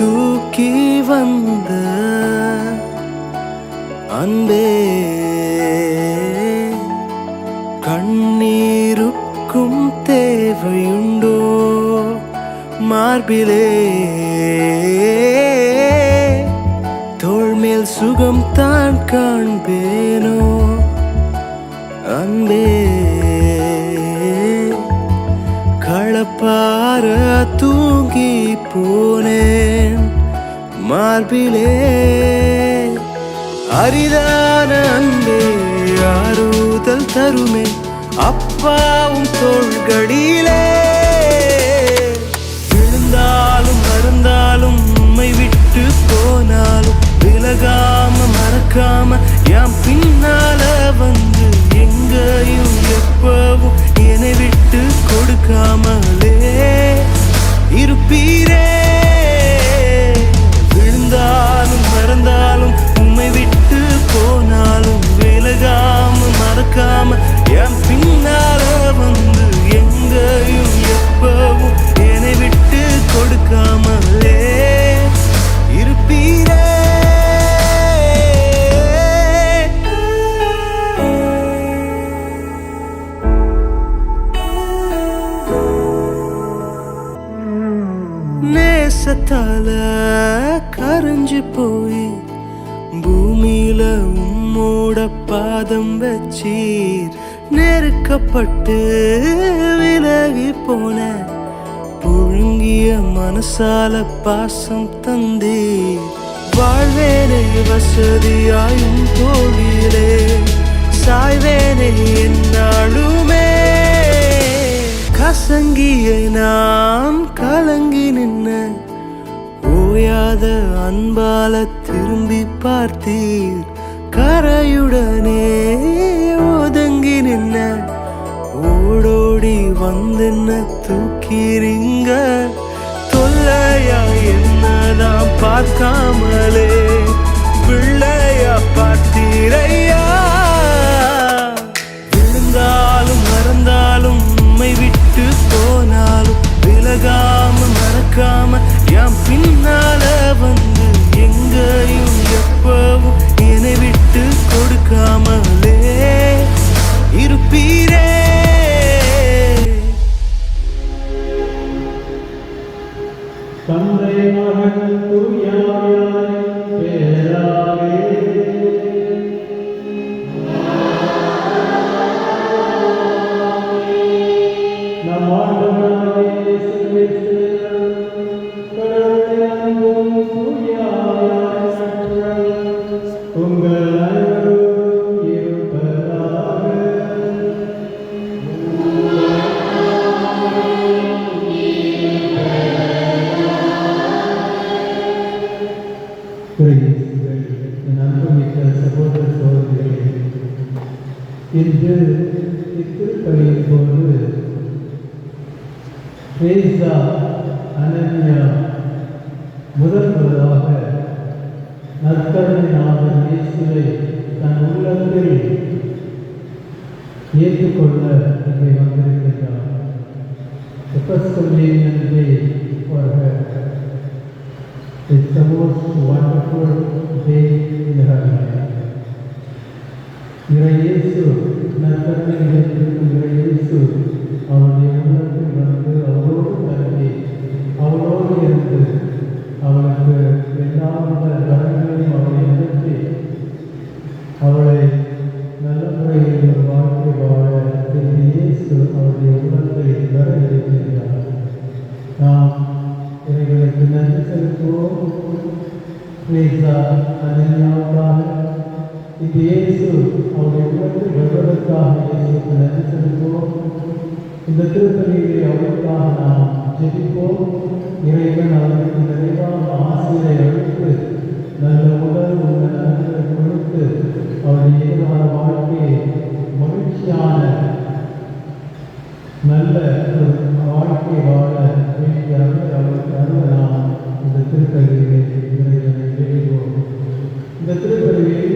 தூக்கி வந்த அன்பே, கண்ணீருக்கும் தேவையுண்டோ மார்பிலே, தோள்மேல் சுகம் தான் காண்பேனோ அன்பே, களப்பார தூங்கி போனேன் மார்பிலே, அரிதான அன்பே ஆறுதல் தருமே அப்பாவும் தோள்களிலே, விழுந்தாலும் மறந்தாலும் உம்மை விட்டு போனாலும் விலகாம மறக்காம என் பின்னால வந்து எங்கேயும் எப்பவும் என்னை விட்டு கொடுக்காமலே இருப்பீரே. விழுந்தாலும் மறந்தாலும் உம்மை விட்டு போனாலும் விலகாம மறக்காம என் பின்னால வந்து எங்கேயும் எப்பவும் என்னை விட்டு கொடுக்காமலே இருப்பீரே. நேசத்தால கரைஞ்சு போய் பூமியில உம்மோட பாதம் வச்சீர், நெருக்கப்பட்டு விலகி போன புழுங்கிய மனசால பாசம் தந்தீர், வாழ்வேனே வசதியாயும் தோழிலே சாய்வேனே என்னாலுமே, கசங்கிய நாம் கலங்கி நின்ன ஓயாத அன்பால திரும்பி பார்த்தீர், கரையுடனே ஒதுங்கி நின்ன ஓடோடி வந்தென்ன தூக்கிறீங்க, தொல்லையா என்னதான் பார்க்காமலே பிள்ளையா பார்த்தீரையா. விழுந்தாலும் மறந்தாலும் உம்மை விட்டு போனாலும் விலகாம மறக்காம என் பின்னால வந்து எங்கேயும் எப்பவும் என்னை விட்டு கொடுக்காமலே இருப்பீரே. தந்தை மகன் தூயாய் பேராவே நம் ஆண்டவராகிய இயேசு கிறிஸ்து கடவுளின் அன்பும் தூயாய் நட்புறவும் உங்கள் அனைவரோடும் இருப்பதாக. என் அன்புமிக்க சகோதர சகோதரிகளே, இன்று இத்திருப்பலியின் போது ரேசா அனன்யா முதலாக நற்கருணை நாதர் இயேசுவை தன் உள்ளத்தில் ஏற்றுக்கொள்ள இங்கே வந்திருக்கின்றார். Episcopalian Day for her. It's the most wonderful day in her life. இயேசு நற்கருணை நிகழ்த்திருக்கும் இயேசு அவளுடைய உள்ளத்தில் வந்து அவளோடு தங்கி அவளோடு இருந்து அவளுக்கு எல்லாவித வரங்களையும் அவளை நிறுத்தி அவளை நல்ல முறையில் ஒரு வாழ்க்கை வாழ இயேசு அவருடைய உள்ளத்தை வர இருக்கின்றார். நாம் இவைகளுக்கு நன்றி செலுத்துவோம். அனன்யாவுக்காக இது இயேசு அவருடைய உள்ளத்தில் வருவதற்காக இயேசுக்கு நன்றி செலுத்துவோம். இந்த திருப்பலியிலே அவருக்காக நாம் ஜெபிப்போம். இறைவன் அவருக்கு நிறைவான ஆசிரியை அளித்து நல்ல உடல் உள்ள நன்மை கொடுத்து அவருடைய எதிர்கால வாழ்க்கையை மகிழ்ச்சியான நல்ல வாழ்க்கை வாழ வேண்டிய அவருக்கு அருள் நாம் இந்த திருப்பலியிலே இறைவனை வேண்டுவோம். இந்த திருப்பலியில்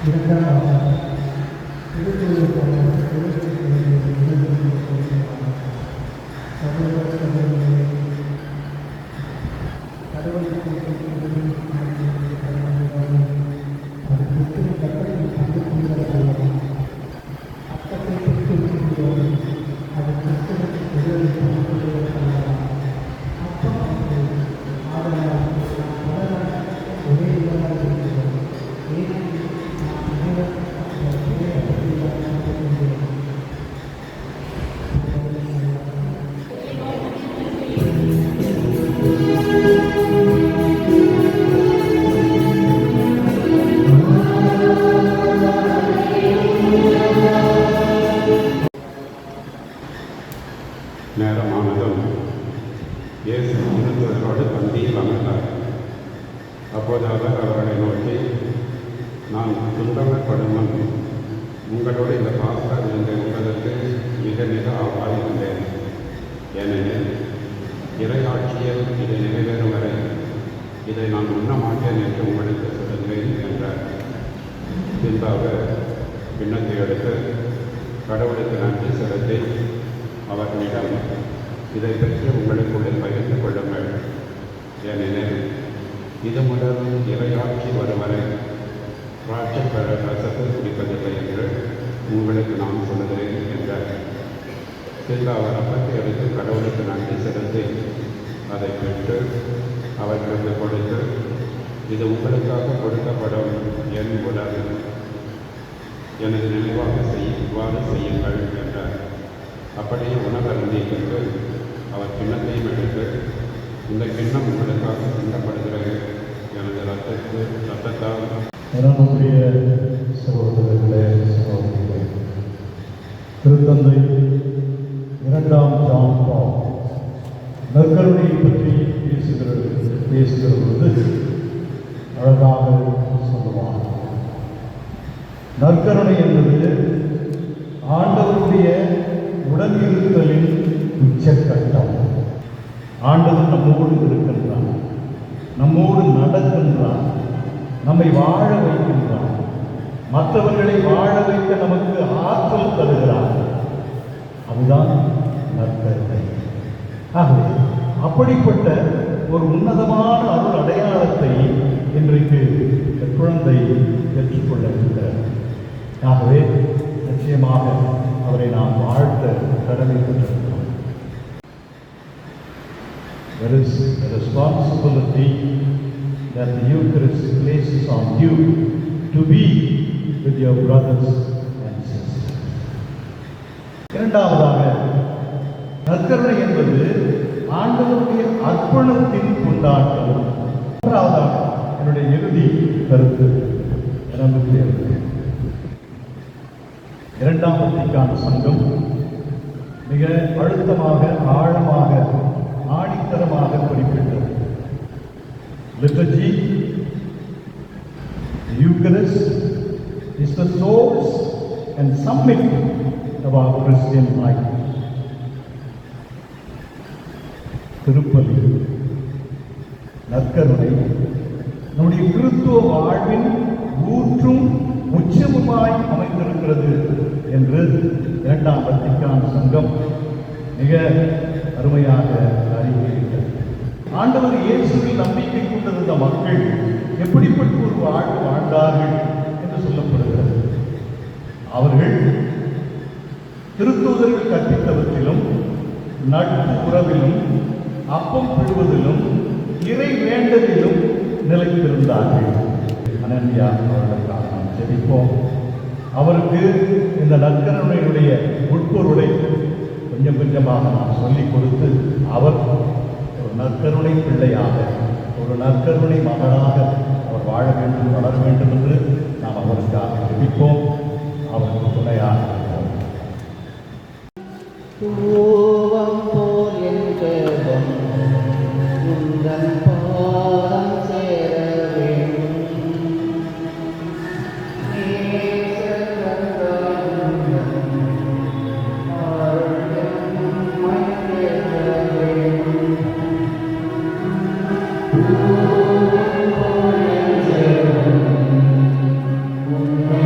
இரண்டாவதாக திருக்குறள் நேரமானதும் இயேசு இருந்தவர்களோடு பந்தியில் அமர்ந்தார். அப்போது அவர் அவர்களை நோக்கி, நான் துன்பப்படும் முன் உங்களோடு இந்த பாஸ்கா விருந்தை உண்பதற்கு மிக மிக ஆவாயிருந்தேன். ஏனெனில் இறையாட்சியில் இதை நிறைவேறும் வரை இதை நான் உண்ண மாட்டேன் என்று உங்களுக்கு சொல்லுகிறேன் என்றார். பின்பு அவர் பின்னத்தை எடுத்து கடவுளுக்கு நன்றி செலுத்தி அவர்களிடம், இதை பற்றி உங்களுக்குள்ளே பகிர்ந்து கொள்ளுங்கள். ஏனெனில் இது முதல் இறையாட்சி வரும் வரை திராட்சைப்பழ ரசத்தை குடிப்பதில்லை என்று உங்களுக்கு நான் சொல்லுகிறேன் என்றார். பின்பு அவர் அப்பத்தை எடுத்து கடவுளுக்கு நன்றி செலுத்தி அதை பெற்று அவர்களுக்கு கொடுத்து, இது உங்களுக்காக கொடுக்கப்படும் என் உடல், எனது நினைவாக இவ்வாறு செய்யுங்கள் என்றார். அப்படியே உணவருந்தியிலிருந்து அவர் கிண்ணத்தையும் எடுத்து, இந்த கிண்ணம் உங்களுக்காக சிந்தப்படுகிறது, எனது ரத்தத்தால். நம்முடைய சகோதரர்களே, சகோதரிகளே, திருத்தந்தை 2ஆம் ஜான் பால் நற்கருணையை பற்றி பேசுகிற பொழுது அழகாக சொல்லுவார். நற்கருணை என்பது ஆண்டவருடைய உடன் இருத்தலின் உச்சக்கட்டம். ஆண்டவர் நம்மோடு இருக்கின்றான், நம்மோடு நடக்கின்றான், நம்மை வாழ வைக்கின்றான், மற்றவர்களை வாழ வைக்க நமக்கு ஆற்றல் தருகிறான். அதுதான் நற்கருணை. ஆகவே அப்படிப்பட்ட ஒரு உன்னதமான அருள் அடையாளத்தை இன்றைக்கு குழந்தை பெற்றுக்கொள்ளுகின்றார். ஆகவே நிச்சயமாக அவரை நாம் வாழ்த்த கடமைப்பட்டிருக்கிறோம். There is a responsibility that the Eucharist places on you to be with your brothers and sisters. இரண்டாவதாக, நற்கருணை என்பது ஆண்டவருடைய அர்ப்பணத்தின் கொண்டாட்டம். மூன்றாவதாக, என்னுடைய இறுதி கருத்து நமக்கு இருக்கு. 2ஆம் வத்திக்கான் சங்கம் மிக அழுத்தமாக, ஆழமாக, ஆணித்தரமாக குறிப்பிட்டது. Liturgy, the Eucharist is the source and summit of our Christian life. திருப்பலி, நற்கருணை நம்முடைய கிறிஸ்துவ வாழ்வின் ஊற்றும் உச்சமுமாய் அமைந்திருக்கிறது என்று 2ஆம் வத்திக்கான் சங்கம் மிக அருமையாக அறிவிக்கிறது. ஆண்டவர் இயேசுவில் நம்பிக்கை கொண்டிருந்த மக்கள் எப்படிப்பட்ட ஒரு வாழ்வு வாழ்ந்தார்கள் என்று சொல்லப்படுகிறது. அவர்கள் திருத்தூதர்கள் கற்பித்தவற்றிலும், நட்பு உறவிலும், அப்பம் பெறுவதிலும், இறை வேண்டலிலும் நிலைத்திருந்தார்கள். அனன்யா அவர்களுக்காக நாம் ஜெபிப்போம். அவருக்கு இந்த நற்கருணையுடைய உட்பொருளை கொஞ்சம் கொஞ்சமாக நாம் சொல்லிக் கொடுத்து, அவர் ஒரு நற்கருணை பிள்ளையாக, ஒரு நற்கருணை மகளாக அவர் வாழ வேண்டும், வளர வேண்டும் என்று நாம் அவருக்காக ஜெபிப்போம். அவருக்கு துணையாக இருப்போம். Amen.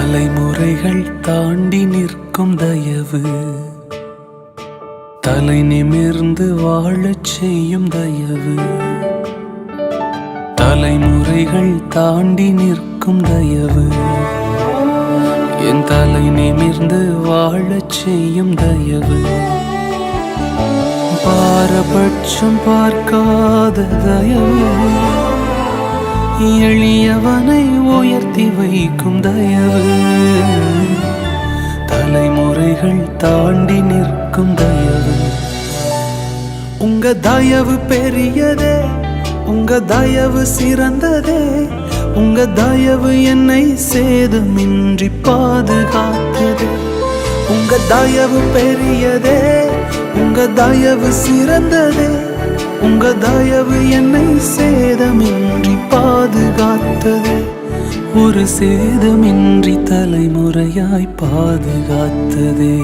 தலைமுறைகள் தாண்டி நிற்கும் தயவு, தலை நிமிர்ந்து வாழச் செய்யும் தயவு. தலைமுறைகள் தாண்டி நிற்கும் தயவு, என் தலை நிமிர்ந்து வாழச் செய்யும் தயவு. பாரபட்சம் பார்க்காத தயவு, எளியவனை உயர்த்தி வைக்கும் தயவு. தலைமுறைகள் தாண்டி நிற்கும் தயவு. உங்க தயவு பெரியதே, உங்க தயவு சிறந்ததே. உங்க தயவு என்னை சேதமின்றி பாதுகாத்தது. உங்க தயவு பெரியதே, உங்க தயவு சிறந்ததே. உங்க தயவு என்னை சேதமின்றி பாதுகாத்தது. ஒரு சேதமின்றி தலைமுறையாய் பாதுகாத்ததே.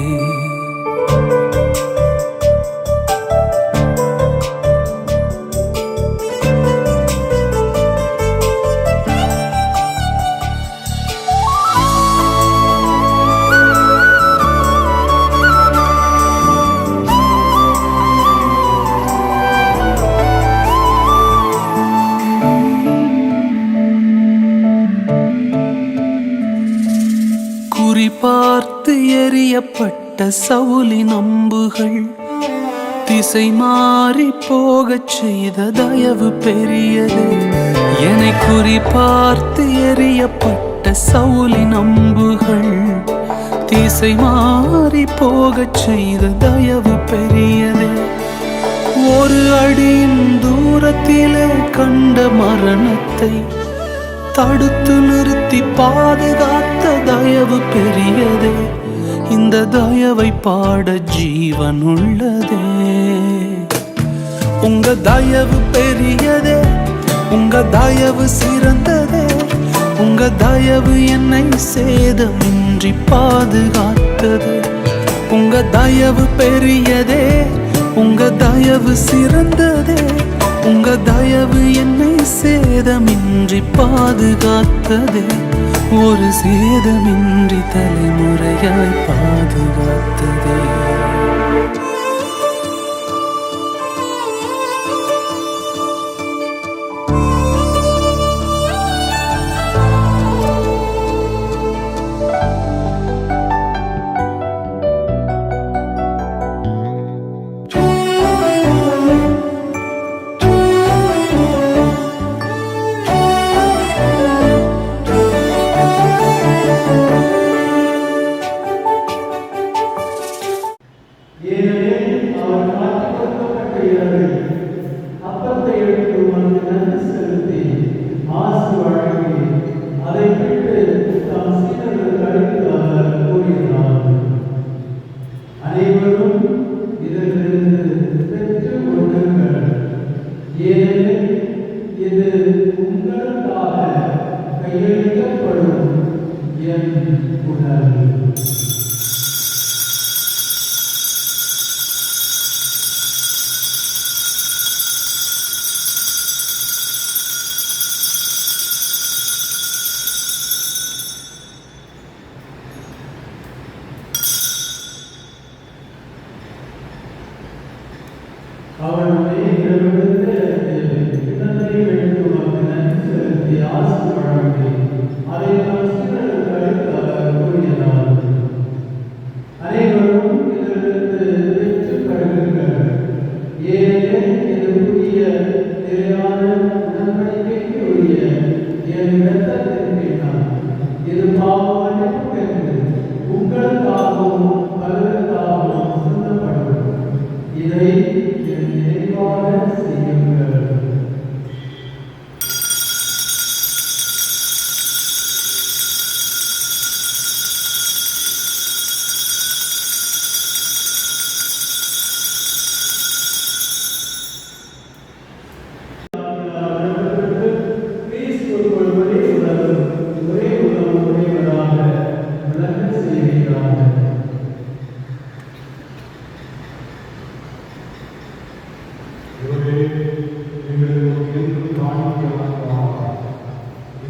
பார்த்து எறியப்பட்ட சவுலின் அம்புகள் திசை மாறி போகச் செய்த தயவு பெரியது. என்னை குறி பார்த்து எறியப்பட்ட சவுலின் அம்புகள் திசை மாறி போகச் செய்த தயவு பெரியது. ஒரு அடியின் தூரத்திலே கண்ட மரணத்தை தடுத்து நிறுத்தி பாதுகாத்த தயவு பெரியதே. இந்த தயவை பாட ஜீவன் உள்ளதே. உங்க தயவு பெரியதே, உங்க தயவு சிறந்ததே. உங்க தயவு என்னை சேதமின்றி பாதுகாத்தது. உங்க தயவு பெரியதே, உங்க தயவு சிறந்ததே. உங்க தயவு என்னை சேதமின்றி பாதுகாத்ததே. ஒரு சேதமின்றி தலைமுறையாய் பாதுகாத்ததே.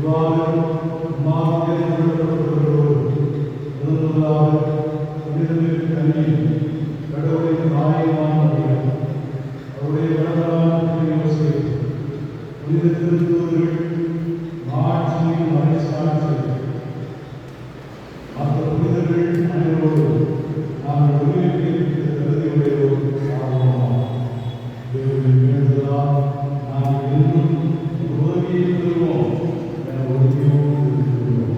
Lord, mark and கடவுளின் தாயமான மரியாதை, அவருடைய கணவரான யோசேப்பு, புனித திருத்தூதர்கள், மாட்சியின் மறைசாட்சிகள், மற்ற புனிதர்கள் அனைவரோடு நாங்கள் உரிமைக்கு தகுதியுடையோர் ஆவோம். தேவனுடைய வேண்டுதலால் நாங்கள் இன்னும் உதவியை பெறுவோம் என உறுதியோடு இருக்கிறோம்.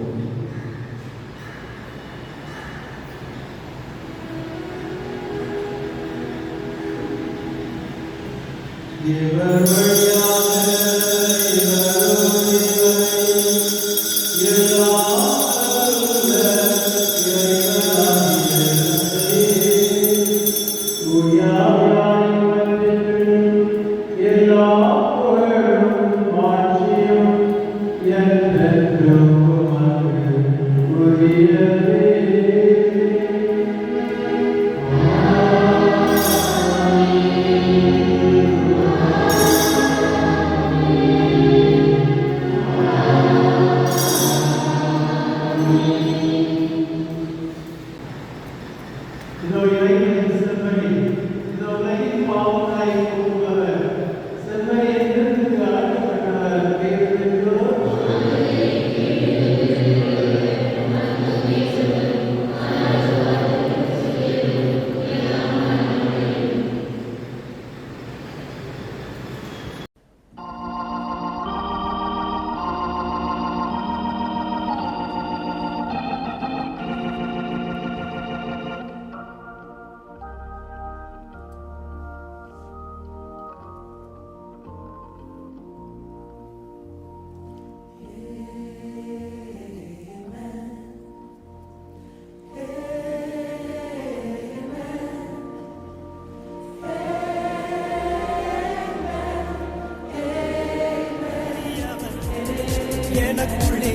எனக்குள்ளே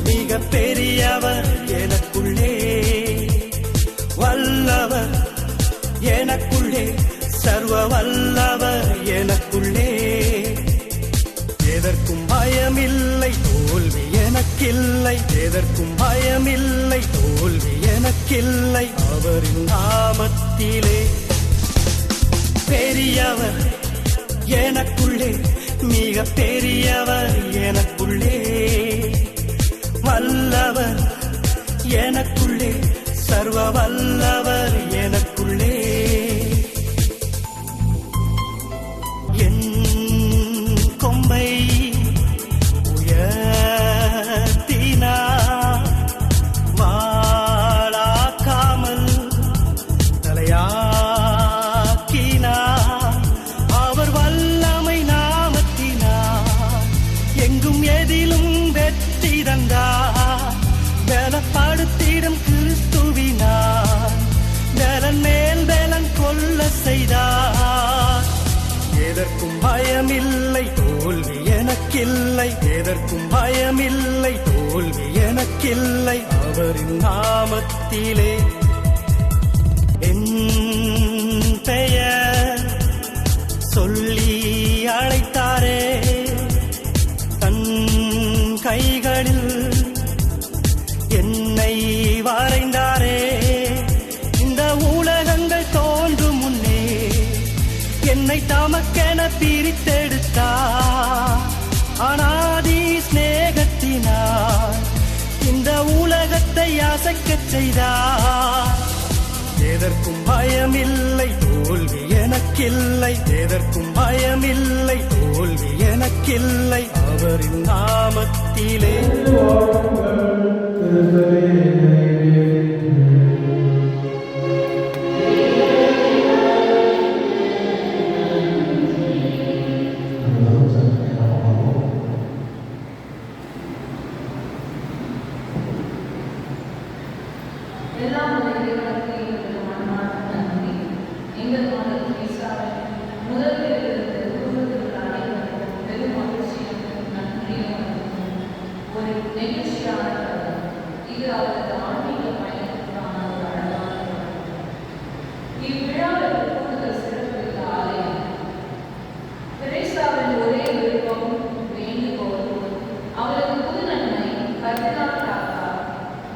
மிக பெரியவர், எனக்குள்ளே வல்லவர், எனக்குள்ளே சர்வ வல்லவர், எனக்குள்ளே எதற்கும் பயமில்லை, தோல்வி எனக்கில்லை, எதற்கும் பயமில்லை, தோல்வி எனக்கில்லை. அவரின் நாமத்திலே பெரியவர் எனக்குள்ளே, மிக பெரியவர் எனக்குள்ளே, வல்லவர் எனக்குள்ளே, சர்வ வல்லவர் எனக்குள்ளே. என் கொம்பை உயர்த்தினார், வாளாக்காமல் தலையாக்கினார். அவர் வல்லமை நாமத்தினார் எங்கும் எதிலும் வெற்றி தந்தார். பலப்படுத்திடும் கிறிஸ்துவினார் பலன் மேல் பலன் கொள்ள செய்தார். எதற்கும் பயமில்லை, தோல்வி எனக்கில்லை, எதற்கும் பயமில்லை, தோல்வி எனக்கில்லை. அவரின் நாமத்திலே என் பெயர் சொல்லி அழைத்தாரே, தன் கைகளில் என்னை வரைந்தாரே. இந்த உலகங்கள் தோன்றும் முன்னே என்னை தமக்கென பிரித்தெடுத்தார். அநாதி சிநேகத்தினார் இந்த உலகத்தை அசைக்கச் செய்தார். எதற்கும் பயமில்லை, தோல்வி எனக்கில்லை, எதற்கும் பயமில்லை, தோல்வி எனக்கில்லை. அவரின் நாமத்திலே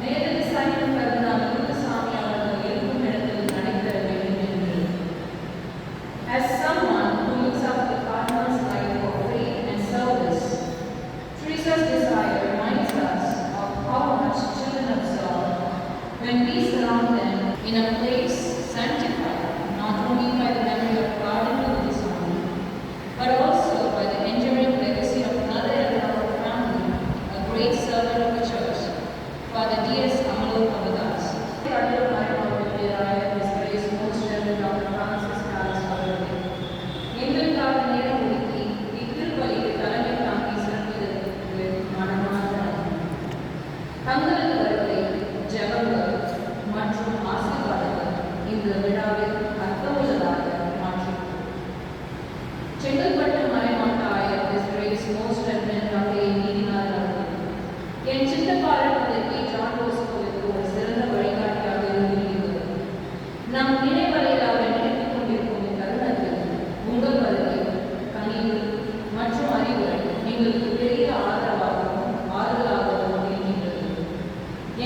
மேலதி சாயந்தரம் 14 சாமி அவர்கள் இருக்கும் இடத்தில் Father D.S. Amalur Kavadas. Cuddalore மறைமாவட்ட பேராய His Grace Most Reverend Dr. Francis Harris அவர்களே, எங்களுக்காக நேரம் ஒதுக்கி இத்திருப்பலிக்கு தலைமை தாங்கி சிறப்பித்ததற்கு மனமார்ந்த நன்றி. தங்களது வருகை, ஜெபங்கள் மற்றும் ஆசீர்வாதங்கள் இந்த விழாவில் அர்த்தமுள்ளதாக மாற்றியது. செங்கல்பட்டு மறைமாவட்ட ஆயர் His Grace Most Reverend Dr. A. Neethinathan அவர்கள் என் சித்தப்பாளர் பதவி ஜான் போஸ்கோவிற்கு ஒரு சிறந்த வழிகாட்டியாக இருந்திருக்கிறது. நம் நினைவலையில் அவரை நினைத்துக் கொண்டிருக்கும் இத்தருணத்தில் உங்கள் வருகை, கனிவு மற்றும் அறிவுரை எங்களுக்கு பெரிய ஆதரவாகவும் ஆறுதலாகவும் இருக்கின்றது.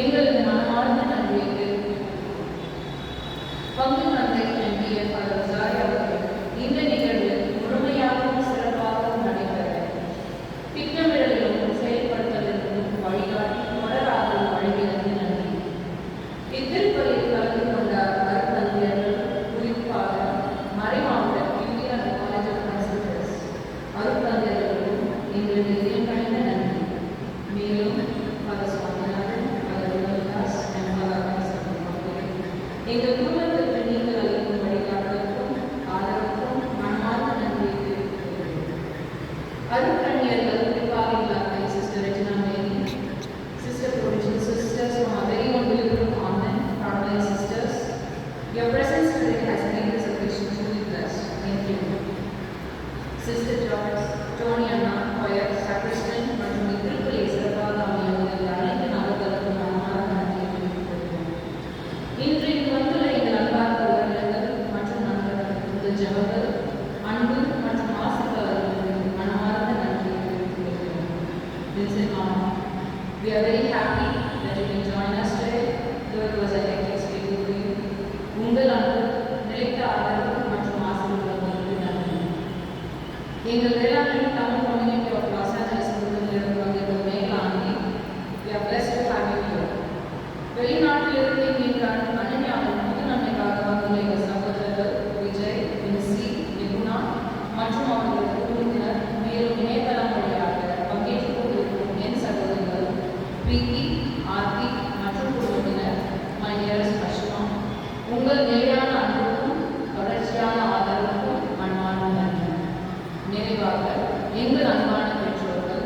எங்களது மனமார்ந்த நன்றியை தெரிவித்துக் பங்கு தந்தை NPF அவர்கள் இந்த நிகழ்வு முழுமையாகவும் சிறப்பாகவும் நடைபெற திட்டமிடலிலும் செயல்படுத்துவதற்கும் வழிகாட்டி தொடராக வழங்கியதற்கு நன்றி. இத்திருப்பலில் கலந்து கொண்ட அருட்தந்தையர்கள், குறிப்பாக மறைமாவட்ட QER College of Consultants அருட்தந்தையர்களுக்கும் எங்களது இதயம் கணிந்த நன்றி. மேலும் பல சுவாமிநாதன், பல வினோதாஸ், எங்கள் குடும்பத்திற்கு நீங்கள் அளிக்கும் வழிகாட்டுதலுக்கும் ஆதரவுக்கும் மனமார்ந்த நன்றியை தெரிவித்துக் கொள்கிறேன். அருட்கண்ணியர்கள், குறிப்பாக எங்கள் sister Regina Mary, sister provincial sisters from our very own Biliburu convent, Carmelite sisters, your presence today has made this occasion truly blessed. Thank you. Sister George, Tony Anna, choir, sacristan மற்றும் இத்திருப்பலியை சிறப்பாக அமையுங்கள் அனைத்து நபர்களுக்கும் மனமார்ந்த நன்றியை தெரிவித்துக் கொள்கிறேன். இன்று இங்கு வந்துள்ள எங்கள் அன்பார்ந்த உறவினர்கள் மற்றும் நண்பர்கள், உங்கள் ஜெபங்கள், அன்பு மற்றும் ஆசீர்வாதங்களுக்கு மனமார்ந்த நன்றியை தெரிவித்துக் கொள்கிறேன். Vincent Mama, we are very happy that you can join us today, though it was a hectic schedule for you. உங்கள் அன்பு, நிலைத்த ஆதரவு மற்றும் ஆசீர்வாதங்களுக்கு நன்றி. எங்கள் வேளாண்மை Tamil community of Los Angeles குழுவிலிருந்து வந்திருந்த மேலாண்மை, we are blessed to have you here. வெளிநாட்டிலிருந்து இங்கே அனன்யாவின் புது நன்மைக்காக வந்துள்ள எங்கள் சகோதரர்கள் விஜய், வின்சி, நிபுணா மற்றும் அவர்களது குழுவினர், மேலும் இணையதளம் வழியாக பங்கேற்றுக் கொண்டிருக்கும் என் சகோதரிகள் பிரீத்தி, ஆர்த்தி மற்றும் குழுவினர், my dearest Ashma, உங்கள் நிலையான அன்புக்கும் தொடர்ச்சியான ஆதரவுக்கும் மனமார்ந்த நன்றி. நிறைவாக எங்கள் அன்பான பெற்றோர்கள்,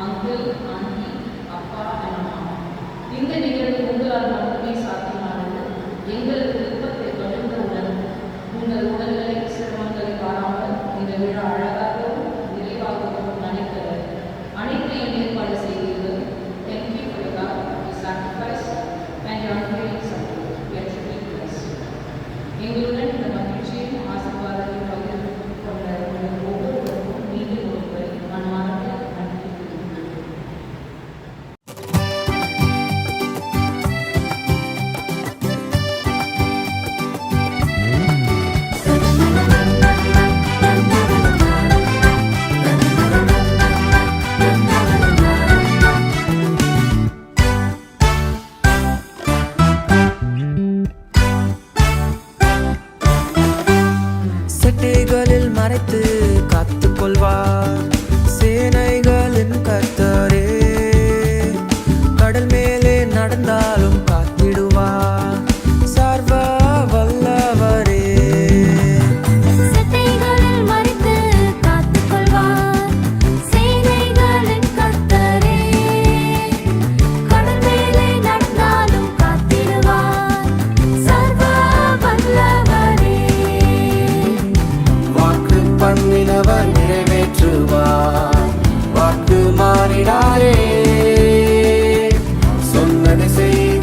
அங்கிள், ஆண்டி, அப்பா and அம்மா, இந்த நிகழ்வு உங்களால் மட்டுமே சாத்தியமானது. எங்களது விருப்பத்தை தொடர்ந்தவுடன் உங்கள் உடல்நிலை சிரமங்களை பாராமல் இந்த விழா அழகாகவும் நிறைவாகவும் நடைபெற அனைத்தையும் ஏற்பாடு செய்தீர்கள். Thank you for your love, your sacrifice and your unfailing support. We are truly blessed. எங்களுடன் இந்த மகிழ்ச்சியும் ஆசீர்வாதத்தையும் பகிர்ந்து கொண்ட உங்கள் ஒவ்வொருவருக்கும் மீண்டும் ஒருமுறை மனமார்ந்த நன்றி தெரிவித்துக் செட்டைகளில் மறைத்து காத்துக் கொள்வார் சேனைகளின் கர்த்தரே. கடல் மேலே நடந்தாலும் காத்திடுவார் சர்வ வல்லவரே. செட்டைகளில் மறைத்து காத்துக் கொள்வார் சேனைகளின் கர்த்தரே. கடல் மேலே நடந்தாலும் காத்திடுவார் சர்வ வல்லவரே. வாக்கு பண்ணினவர் நிறைவேற்றுவார், வாக்கு மாறிடாரே. சொன்னதை செய்து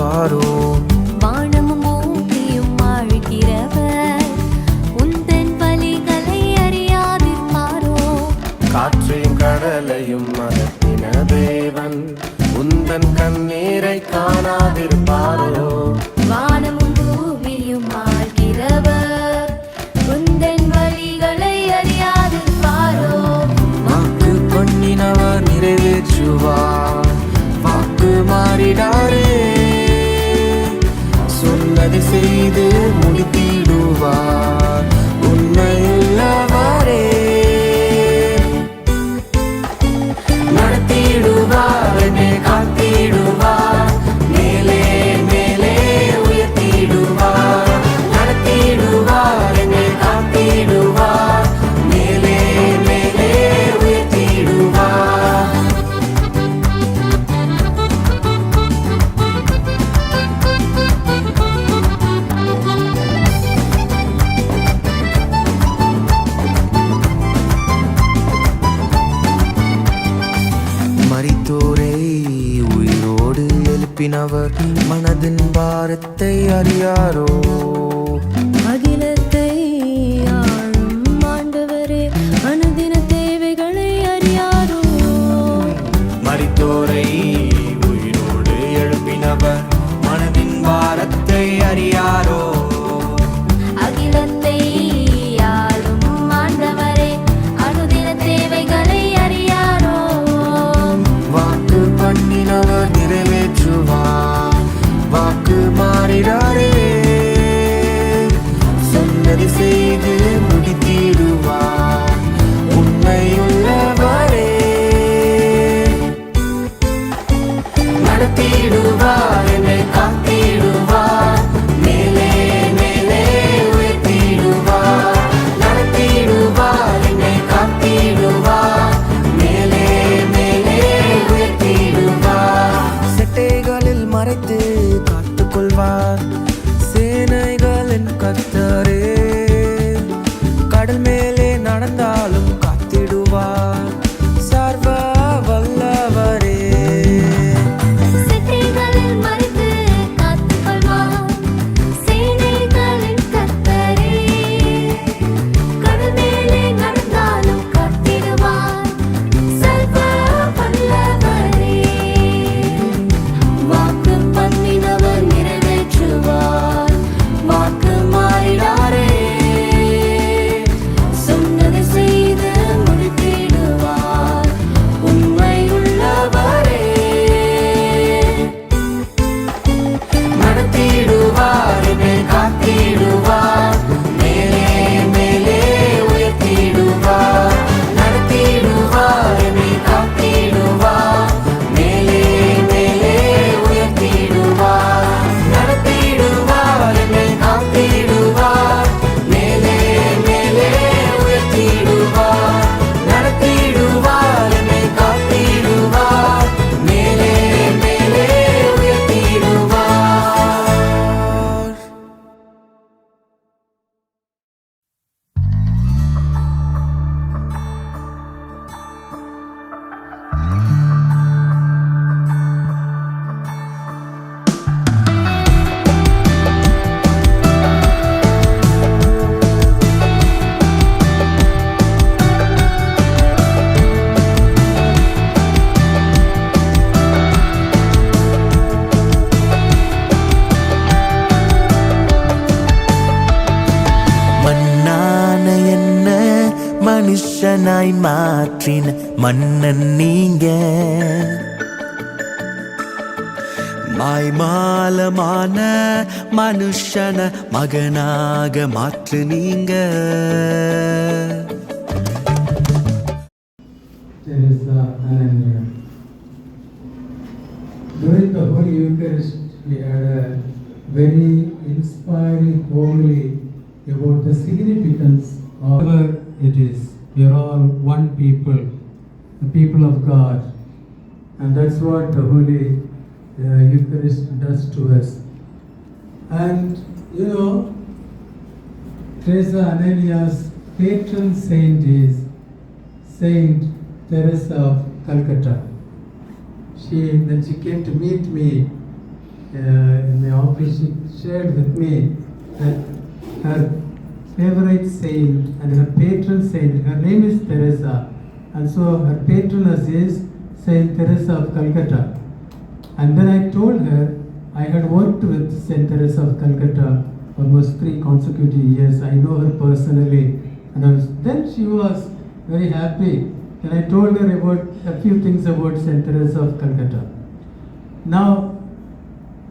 அறியாதிருப்பாரோ? வானமும் பூமியும் ஆழ்கிறவர் உந்தன் வழிகளை அறியாதிருப்பாரோ? காற்றையும் கடலையும் மறத்தின தேவன் உந்தன் கண்ணீரை காணாதிருப்பாரோ? வானமும் பூமியும் ஆழ்கிறவர் உந்தன் வழிகளை அறியாதிருப்பாரோ? வாக்கு பண்ணினவர் நிறைவேற்றுவார், வாக்கு மாறிடாரே. சொன்னதை செய்து முடித்திடுவார், உண்மையுள்ளவரே. நடத்திடுவார், என்னை காத்திடுவார், மேலே மேலே உயர்த்திடுவார். நடத்திடுவார், என்னை காத்திடுவார், மேலே மேலே உயர்த்திடுவார். மரித்தோரை உயிரோடு எழுப்பினவர் மனதின் பாரத்தை அறியாரோ? அகிலத்தை ஆளும் ஆண்டவரே அனுதின தேவைகளை அறியாரோ? மரித்தோரை உயிரோடு எழுப்பினவர் மனதின் பாரத்தை அறியாரோ? அகிலத்தை ஆளும் ஆண்டவரே அனுதின தேவைகளை அறியாரோ? வாக்கு பண்ணினவர் நிறைவேற்றுவார், வாக்கு மாறிடாரே. சொன்னதை செய்து முடித்திடுவார், உண்மையுள்ளவரே. நடத்திடுவார், என்னை காத்திடுவார், மேலே மேலே உயர்த்திடுவார். நடத்திடுவார், என்னை காத்திடுவார், மேலே மேலே உயர்த்திடுவார். செட்டைகளில் மறைத்து காத்துக்கொள்வார், சேனைகளின் கர்த்தரே. கடல் மேலே நடந்தாலும் காத்திடுவார், சர்வ வல்லவரே. சிட்டைகளில் மறைத்து காத்துக்கொள்வார், சேனைகளின் கர்த்தரே. கடல் மேலே நடந்தாலும் காத்திடுவார், சர்வ வல்லவரே. வாக்கு பண்ணினவர் நிறைவேற்றுவார், வாக்கு மாறிடாரே. சொன்னதை செய்து முடித்திடுவார், உண்மையுள்ளவரே. நடத்திடுவார், என்னை காத்திடுவார், மேலே மேலே உயர்த்திடுவார். நடத்திடுவார், என்னை காத்திடுவார், மேலே மேலே உயர்த்திடுவார். நடத்திடுவார், என்னை காத்திடுவார், மேலே மேலே உயர்த்திடுவார். நடத்திடுவார், என்னை காத்திடுவார், மேலே மேலே உயர்த்திடுவார். மண்ணான என்ன மனுஷனாய் மாற்றின மன்னன் நீங்க. மாய்மாலமான மனுஷன மகனாக மாற்று நீங்க. Teresa Ananya. During the Holy Eucharist, we had a very inspiring homily about the significance of whatever it is. We are all one people, the people of God, and that's what the Holy Eucharist does to us. And you know, Teresa Anania's patron saint is Saint Teresa of Calcutta. When she came to meet me, in my office, she shared with me that her favorite saint and her patron saint, her name is Teresa, and so her patroness is Saint Teresa of Calcutta. And then I told her I had worked with Saint Teresa of Calcutta almost 3 consecutive years. I know her personally, and then she was very happy. Then I told her about a few things about Saint Teresa of Calcutta. Now,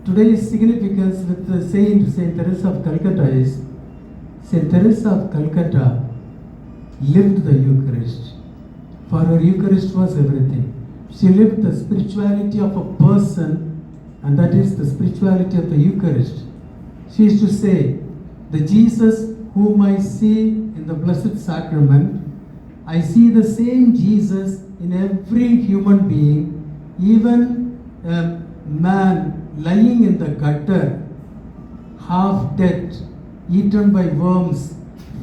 today's significance with the Saint Teresa of Calcutta is Saint Teresa of Calcutta lived the Eucharist. For her, Eucharist was everything. She lived the spirituality of a person, and that is the spirituality of the Eucharist. She used to say, the Jesus whom I see in the Blessed Sacrament, I see the same Jesus in every human being, even a man lying in the gutter, half dead, eaten by worms,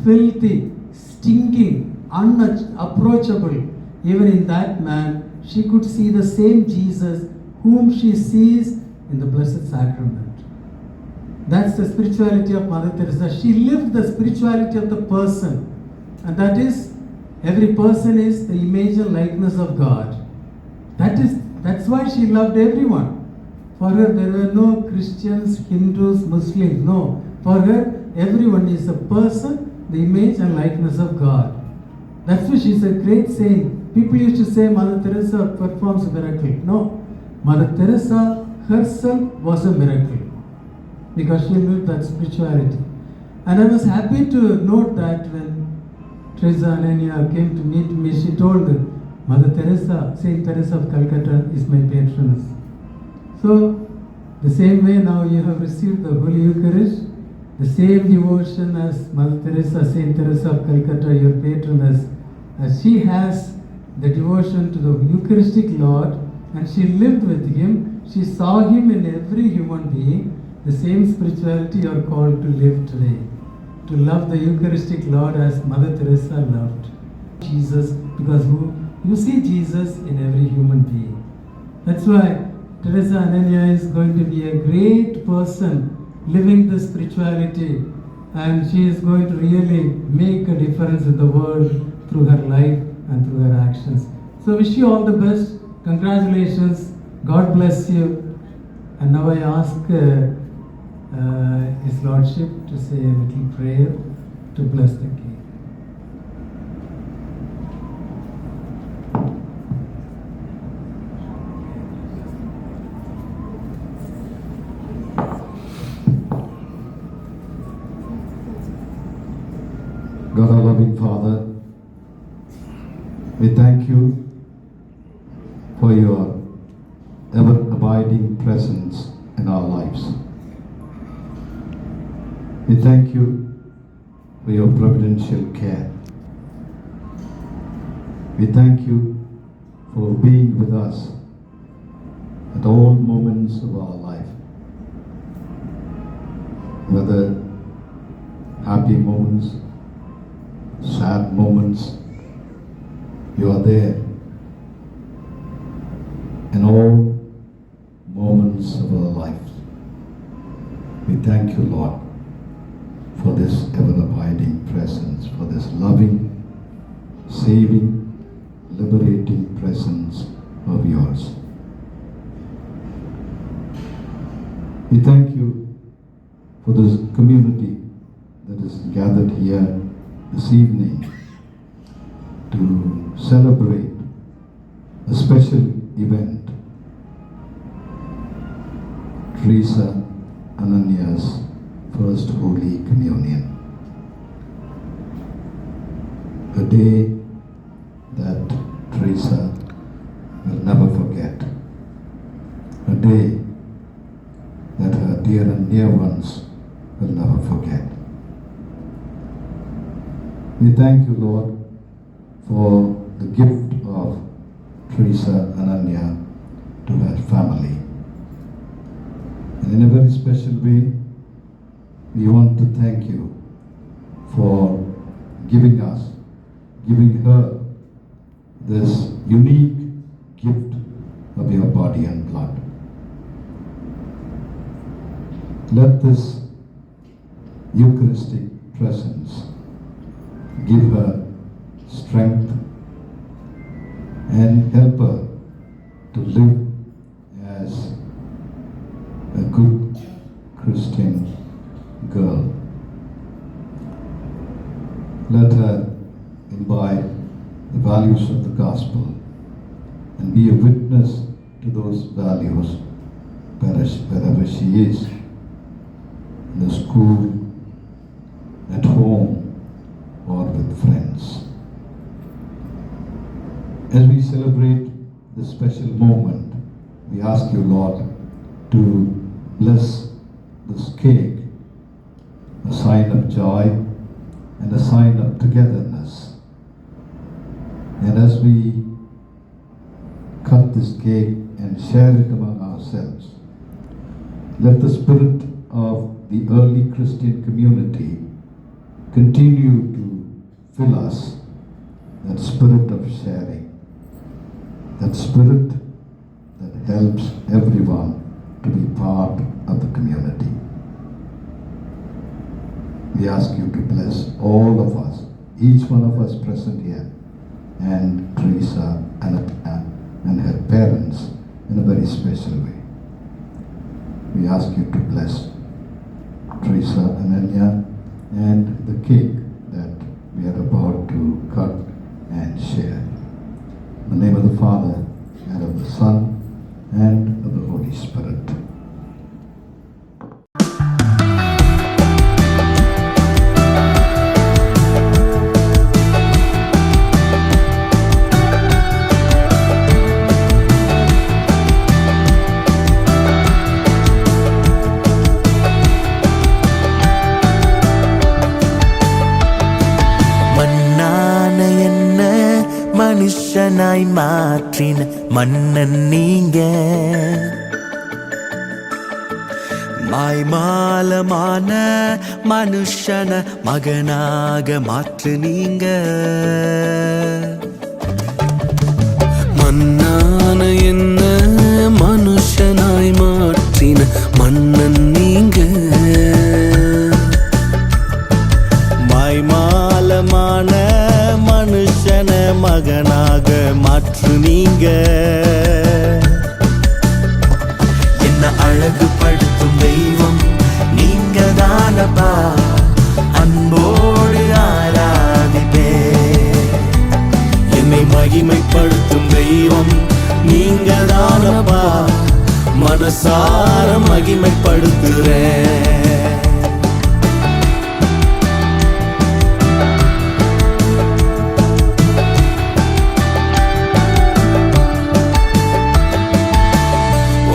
filthy, stinking, unapproachable. Even in that man, she could see the same Jesus whom she sees in the Blessed Sacrament. That's the spirituality of Mother Teresa. She lived the spirituality of the person, and that is, every person is the image and likeness of God. That's why she loved everyone. For her, there were no Christians, Hindus, Muslims. No. For her, everyone is a person, the image and likeness of God. That's why she's a great saint. People used to say Mother Teresa performs a miracle. No. Mother Teresa herself was a miracle because she lived that spirituality. And I was happy to note that when Teresa Anania came to meet me, she told Mother Teresa, Saint Teresa of Calcutta is my patroness. So, the same way now you have received the Holy Eucharist, the same devotion as Mother Teresa, Saint Teresa of Calcutta, your patroness, as she has the devotion to the Eucharistic Lord, and she lived with Him, she saw Him in every human being. The same spirituality you are called to live today, to love the Eucharistic Lord as Mother Teresa loved Jesus, because you see Jesus in every human being. That's why Teresa Anania is going to be a great person living the spirituality, and she is going to really make a difference in the world through her life and through her actions. So wish you all the best. Congratulations. God bless you. And now I ask His Lordship to say a little prayer to bless the cake. God, our loving Father, we thank you for your ever-abiding presence in our lives. We thank you for your providential care. We thank you for being with us at all moments of our life, whether happy moments, sad moments, you are there in all moments of our lives. We thank you, Lord, for this ever-abiding presence, for this loving, saving, liberating presence of yours. We thank you for this community that is gathered here this evening to celebrate a special event, Teresa Anania's First Holy Communion. A day that Teresa will never forget. A day that her dear and near ones will never forget. We thank you, Lord, for the gift of Teresa Anania to her family. And in a very special way, we want to thank you for giving her this unique gift of your body and blood. Let this Eucharistic presence give her strength and help her to live as a good Christian girl. Let her imbibe the values of the gospel and be a witness to those values wherever she is, in the school, at home, or with friends. As we celebrate this special moment, we ask you, Lord, to bless this cake, a sign of joy and a sign of togetherness. And as we cut this cake and share it among ourselves, let the spirit of the early Christian community continue to fill us, that spirit of sharing, that spirit that helps everyone to be part of the community. We ask you to bless all of us, each one of us present here, and Teresa and her parents in a very special way. We ask you to bless Teresa and Anya and the cake that we are about to cut and share. In the name of the Father, and of the Son, and of the Holy Spirit. மனுஷனாய் மாற்றின மன்னன் நீங்க, மாய்மாலமான மனுஷன மகனாக மாற்று நீங்க. மன்னான என்ன மனுஷனாய் மாற்றின மன்னன் நீங்க, மாய்மாலமான மனுஷன மகனாக மாற்று நீங்க. என்ன அழகுபடுத்தும் தெய்வம் நீங்க தானப்பா, அன்போடு ஆராதிப்பே. என்னை மகிமைப்படுத்தும் தெய்வம் நீங்க தானப்பா, மனசார மகிமைப்படுத்துறேன்.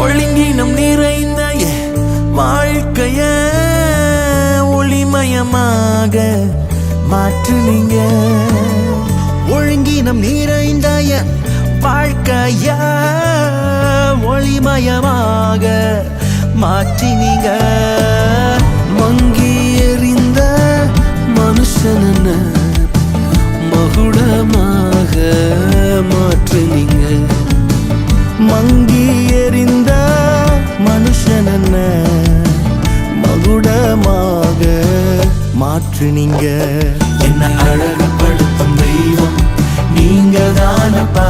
ஒழுங்கினம் நிறைந்த வாழ்க்கைய ஒளிமயமாக மாற்றுனீங்க. ஒழுங்கினம் நிறைந்த வாழ்க்கைய ஒளிமயமாக மாற்றினீங்க. மங்கி எறிந்த மனுஷன மகுடமாக மாற்றினீங்க. மங்கி எறிந்த மனுஷன மகுடமாக மாற்றினீங்க. என்ன அழகுபடுத்தும் தெய்வம் நீங்க தானப்பா,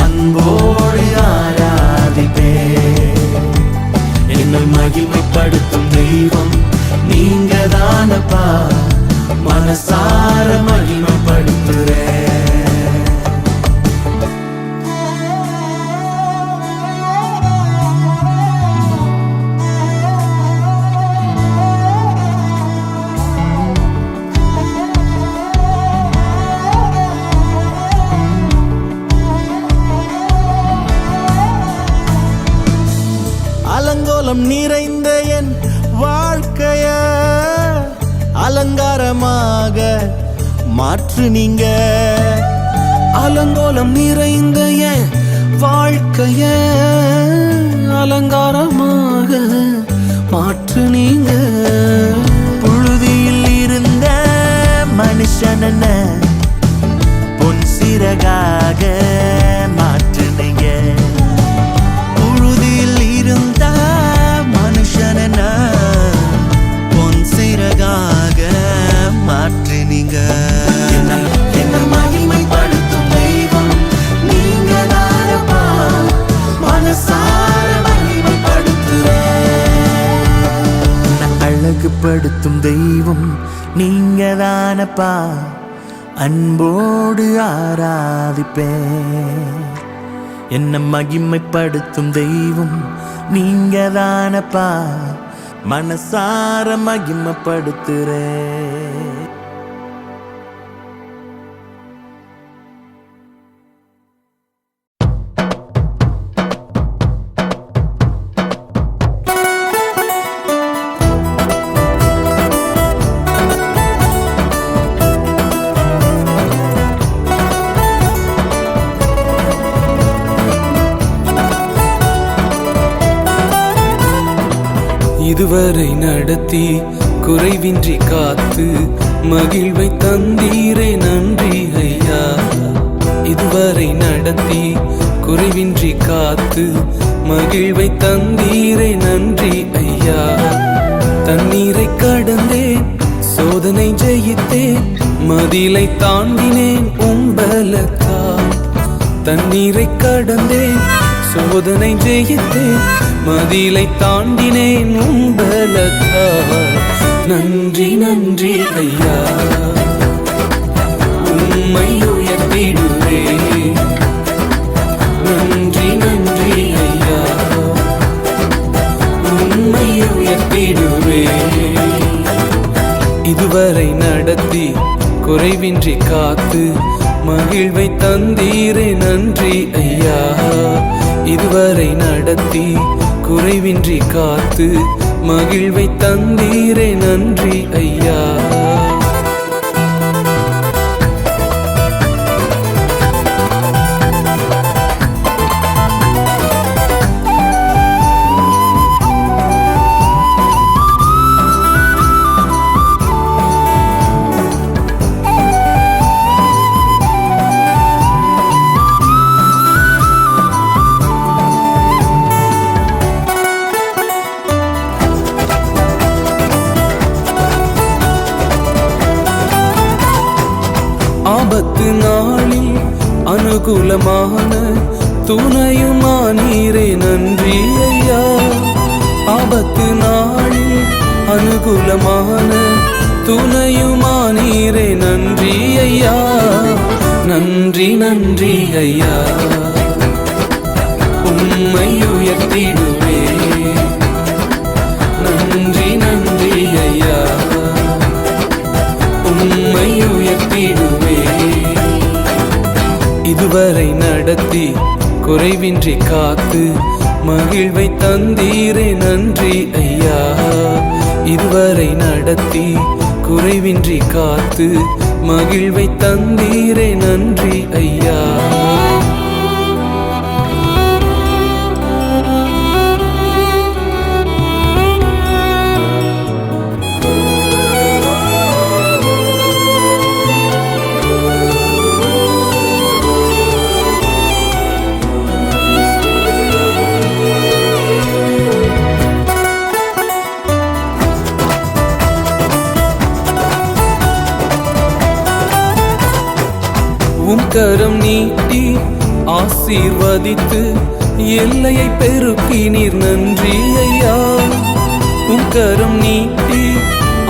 அன்போடு ஆராதிப்பே. என்னை மகிமைப்படுத்தும் தெய்வம் நீங்க தானப்பா, மனசார மகிமைப்படுத்துறேன். அலங்கோலம் நிறைந்த என் வாழ்க்கைய அலங்காரமாக மாற்றுனீங்க. அலங்கோலம் நிறைந்த என் வாழ்க்கைய அலங்காரமாக மாற்றுனீங்க. புழுதியில் இருந்த மனுஷன பொன் சிறகாக மாற்றுனீங்க. புழுதியில் இருந்த மனுஷன மகிமைப்படுத்தும் தெய்வம் நீங்க தானப்பா, அன்போடு ஆராதிப்பேன். என்ன மகிமைப்படுத்தும் தெய்வம் நீங்க தானப்பா, மனசார மகிமைப்படுத்துறேன். இதுவரை நடத்தி குறைவின்றி காத்து மகிழ்வை தந்தீரே நன்றி ஐயா. இதுவரை நடத்தி குறைவின்றி காத்து மகிழ்வை தந்தீரே நன்றி ஐயா. தண்ணீரை கடந்தேன், சோதனை ஜெயித்தேன், மதிலை தாண்டினேன் உம்பலத்தால். தண்ணீரை கடந்தேன், சோதனை ஜெயித்தேன், மதிலை தாண்டினேன் உம்பலத்தால். நன்றி நன்றி ஐயா, உம்மை உயர்த்திடுவே. நன்றி நன்றி ஐயா, உம்மை உயர்த்திடுவே. இதுவரை நடத்தி குறைவின்றி காத்து மகிழ்வை தந்தீரே நன்றி ஐயா. இதுவரை நடத்தி குறைவின்றி காத்து மகிழ்வை தந்தீரே நன்றி ஐயா. ஆபத்து நாளில் அனுகூலமான துணையுமானீரே நன்றி ஐயா. ஆபத்து நாளில் அனுகூலமான துணையுமானீரே நன்றி ஐயா. நன்றி நன்றி ஐயா, உம்மை உயர்த்திடுவே. நன்றி நன்றி ஐயா, உம்மை உயர்த்திடுவே. இதுவரை நடத்தி குறைவின்றி காத்து மகிழ்வை தந்தீரே நன்றி ஐயா. இதுவரை நடத்தி குறைவின்றி காத்து மகிழ்வை தந்தீரே நன்றி ஐயா. உம் கரம் நீட்டி ஆசீர்வதித்து எல்லையை பெருக்கினீர் நன்றி ஐயா. உம் கரம் நீட்டி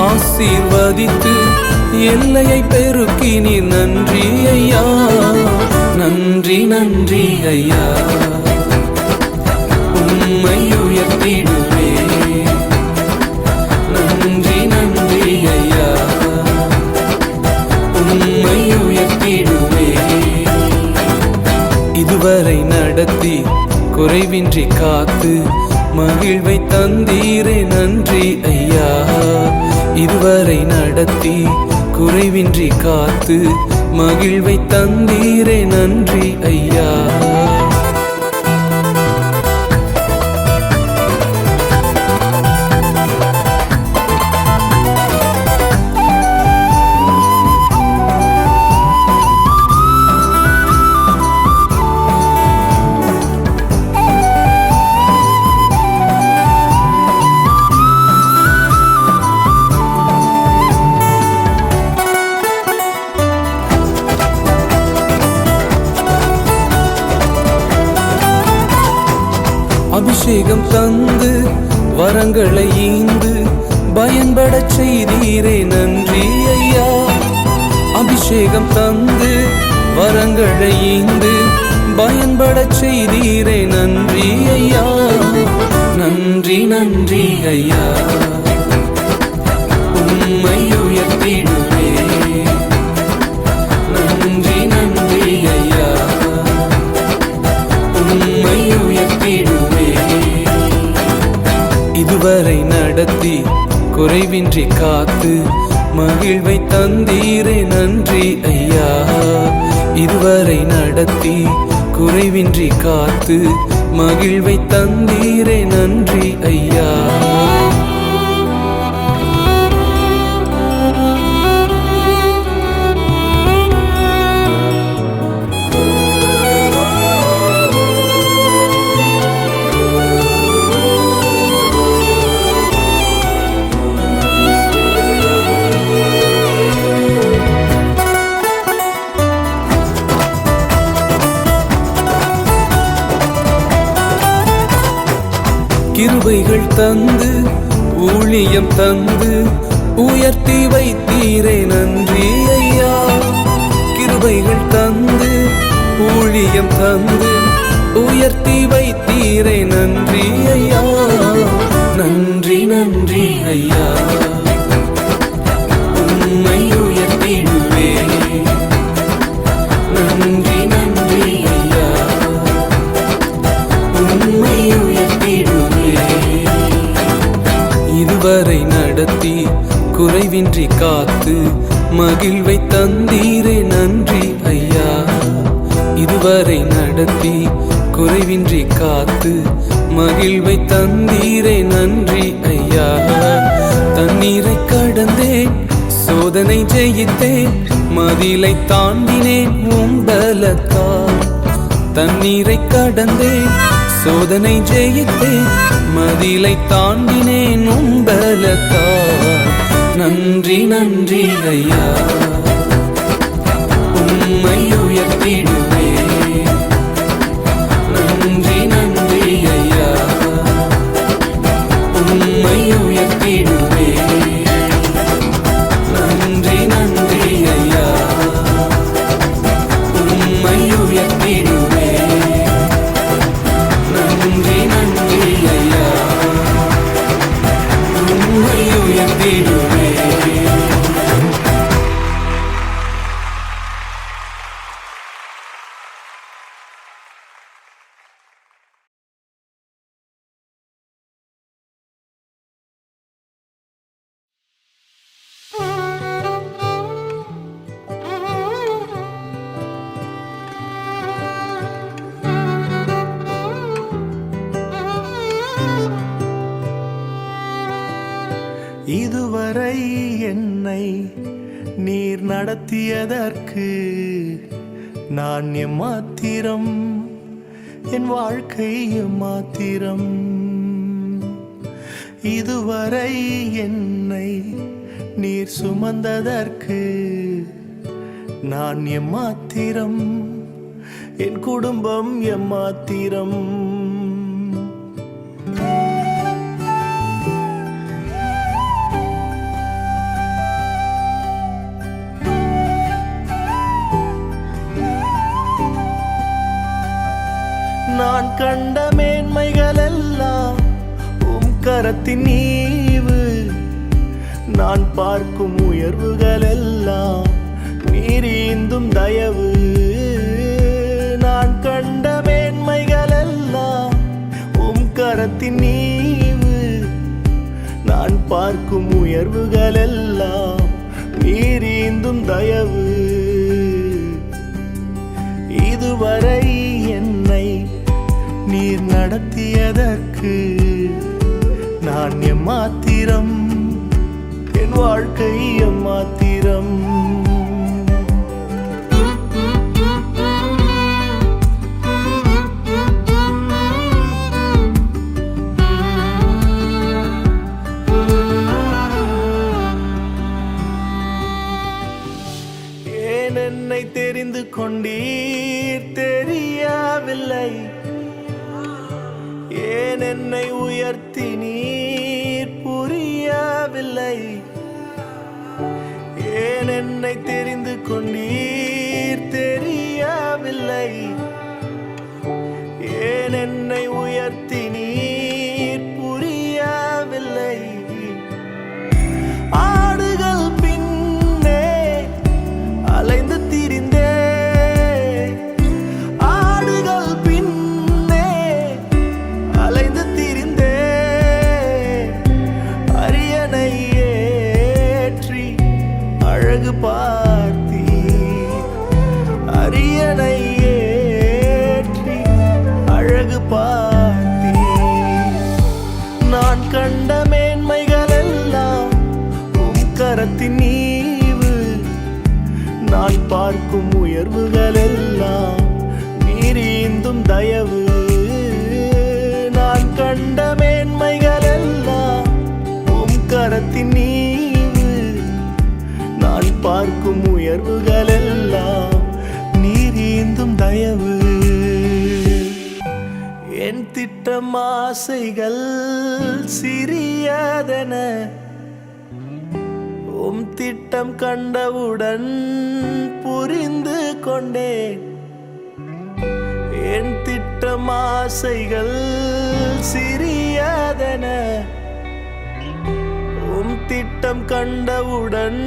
ஆசீர்வதித்து எல்லையை பெருக்கினீர் நன்றி ஐயா. நன்றி நன்றி ஐயா, உம்மை உயர்த்திடுவே. நன்றி நன்றி ஐயா, உம்மை உயர்த்திடுவே. இதுவரை நடத்தி குறைவின்றி காத்து மகிழ்வை தந்தீரே நன்றி ஐயா. இதுவரை நடத்தி குறைவின்றி காத்து மகிழ்வை தந்தீரே நன்றி ஐயா. அபிஷேகம் தந்து வரங்களை ஈந்து பயன்படச் செய்தீரே நன்றி ஐயா. அபிஷேகம் தந்து வரங்களை ஈந்து பயன்படச் செய்தீரே நன்றி ஐயா. நன்றி நன்றி ஐயா, உம்மை உயர்த்திடுவே. நன்றி நன்றி ஐயா, உம்மை உயர்த்திடுவே. இதுவரை நடத்தி குறைவின்றி காத்து மகிழ்வை தந்தீரே நன்றி ஐயா. இதுவரை நடத்தி குறைவின்றி காத்து மகிழ்வை தந்தீரே நன்றி ஐயா. கிருபைகள் தந்து ஊழியம் தந்து உயர்த்தி வைத்தீரே நன்றி ஐயா. கிருபைகள் தந்து ஊழியம் தந்து உயர்த்தி வைத்தீரே நன்றி ஐயா. நன்றி நன்றி ஐயா, உம்மை உயர்த்திடுவே. நன்றி நன்றி ஐயா, உம்மை உயர்த்திடுவே. இதுவரை நடத்தி குறைவின்றி காத்து மகிழ்வை தந்தீரே நன்றி ஐயா. இதுவரை நடத்தி குறைவின்றி காத்து மகிழ்வை தந்தீரே நன்றி ஐயா. தண்ணீரை கடந்தேன், சோதனை ஜெயித்தேன், மதிலை தாண்டினேன் உம்பலத்தால். தண்ணீரை கடந்தேன், சோதனை ஜெயித்தேன், மதிலை தாண்டினேன் உம்பலத்தால். நன்றி நன்றி ஐயா, உம்மை உயர்த்திடுவே. நன்றி நன்றி ஐயா, உம்மை உயர்த்திடுவே. நன்றி நன்றி ஐயா, உம்மை உயர்த்திடுவே. நன்றி நன்றி ஐயா, உம்மை உயர்த்திடுவே. இதுவரை என்னை நீர் நடத்தியதற்கு நான் எம்மாத்திரம், என் வாழ்க்கை எம்மாத்திரம். இதுவரை என்னை நீர் சுமந்ததற்கு நான் எம்மாத்திரம், என் குடும்பம் எம்மாத்திரம். நான் கண்ட மேன்மைகள் எல்லாம் உம் கரத்தின் ஈவு, நான் பார்க்கும் உயர்வுகள் எல்லாம் நீர் ஈந்தும் தயவு. நான் கண்ட மேன்மைகள் எல்லாம் உம் கரத்தின் ஈவு, நான் பார்க்கும் உயர்வுகள் எல்லாம் நீர் ஈந்தும் தயவு. இதுவரை என்னை நீர் நடத்தியதற்கு நான் எம்மாத்திரம், என் வாழ்க்கை எம்மாத்திரம். ஏன் என்னை தெரிந்து கொண்டீர் தெரியவில்லை, ஏன் என்னை உயர்த்தி நீர் புரியவில்லை. தெரியவில்லை. ஏன் என்னை தெரிந்து கொண்டீர் தெரியவில்லை. ஏன் என்னை உயர்த்தினீர் புரியவில்லை. ஆடுகள் பின்னே அலைந்து திரிந்தே, ஆடுகள் பின்னே அலைந்து திரிந்தே, அரியணை ஏற்றி அழகு பார்த்தீர். அரியணை ஏற்றி அழகு பார்த்தீர். நான் கண்ட மேன்மைகள் எல்லாம் உம் கரத்தின் ஈவு. நான் பார்க்கும் உயர்வுகள் எல்லாம் நீர் ஈந்தும் தயவு. நான் கண்ட மேன்மைகள் எல்லாம் உம் கரத்தின் ஈவு. நான் பார்க்கும் உயர்வுகள் எல்லாம் நீர் ஈந்தும் தயவு. என் திட்டம் ஆசைகள் சிறியதென உம் திட்டம் கண்டவுடன் புரிந்து கொண்டேன். என் திட்டம் ஆசைகள் சிறியதென உம் திட்டம் கண்டவுடன்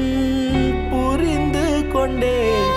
புரிந்து கொண்டேன்.